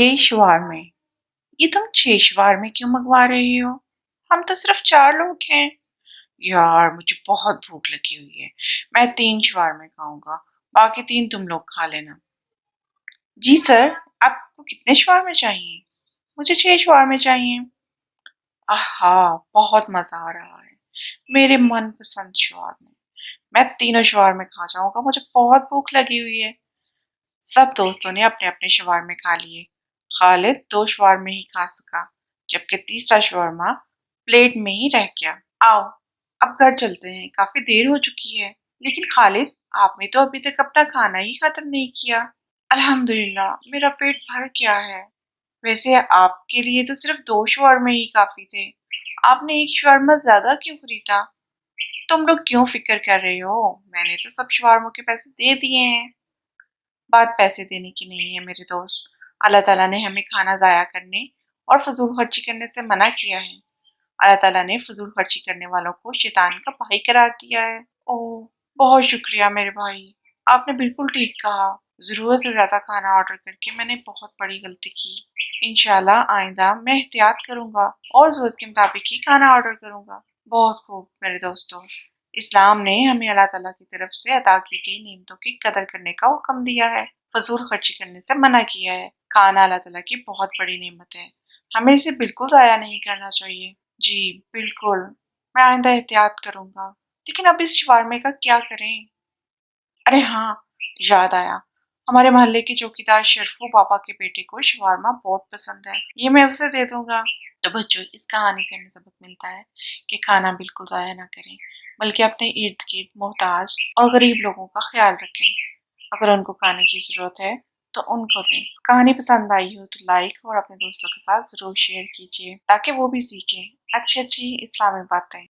6 शवारमे। ये तुम 6 शवारमे क्यों मंगवा रही हो? हम तो सिर्फ 4 लोग हैं। यार मुझे बहुत भूख लगी हुई है। मैं 3 शवारमे खाऊंगा, बाकी 3 तुम लोग खा लेना। जी सर, आपको कितने शवारमे चाहिए? मुझे 6 शवारमे चाहिए। आहा, बहुत मजा आ रहा है। मेरे मनपसंद शवारमे। मैं तीनों शवारमे खा जाऊंगा, मुझे बहुत भूख लगी हुई है। सब दोस्तों ने अपने अपने शवारमे खा लिए। खालिद 2 शवारमे ही खा सका, जबकि तीसरा शवारमा प्लेट में ही रह गया। आओ, अब घर चलते हैं, काफी देर हो चुकी है। लेकिन खालिद, आपने तो अभी तक अपना खाना ही खत्म नहीं किया। अल्हम्दुलिल्लाह, मेरा पेट भर गया है। वैसे आपके लिए तो सिर्फ 2 शवारमे ही काफी थे। आपने एक शवारमा ज्यादा क्यों खरीदा? तुम लोग क्यों फिक्र कर रहे हो? मैंने तो सब शवारमों के पैसे दे दिए हैं। बात पैसे देने की नहीं है मेरे दोस्त। अल्लाह ताला ने हमें खाना ज़ाया करने और फजूल खर्ची करने से मना किया है। अल्लाह ताला ने फजूल खर्ची करने वालों को शैतान का भाई करार दिया है। ओह, बहुत शुक्रिया मेरे भाई, आपने बिल्कुल ठीक कहा। ज़रूरत से ज़्यादा खाना ऑर्डर करके मैंने बहुत बड़ी गलती की। इंशाल्लाह आइंदा मैं एहतियात करूंगा और ज़रूरत के मुताबिक ही खाना ऑर्डर करूंगा। बहुत खूब मेरे दोस्तों, इस्लाम ने हमें अल्लाह ताला की तरफ से अता की गई नेमतों की कदर करने का हुक्म दिया है, फजूल खर्ची करने से मना किया है। खाना अल्लाह ताला की बहुत बड़ी नेमत है, हमें इसे बिल्कुल ज़ाया नहीं करना चाहिए। जी बिल्कुल, मैं आइंदा एहतियात करूंगा। लेकिन अब इस शवारमे का क्या करें? अरे हाँ, याद आया, हमारे मोहल्ले के चौकीदार शरफू पापा के बेटे को शवारमा बहुत पसंद है, ये मैं उसे दे दूंगा। तो बच्चों, इस कहानी से हमें सबक मिलता है कि खाना बिल्कुल ज़ाया ना करें, बल्कि अपने इर्द गिर्द मोहताज और गरीब लोगों का ख्याल रखें। अगर उनको खाने की ज़रूरत है तो उनको दें। कहानी पसंद आई हो तो लाइक और अपने दोस्तों के साथ ज़रूर शेयर कीजिए, ताकि वो भी सीखें अच्छी अच्छी इस्लामी बातें।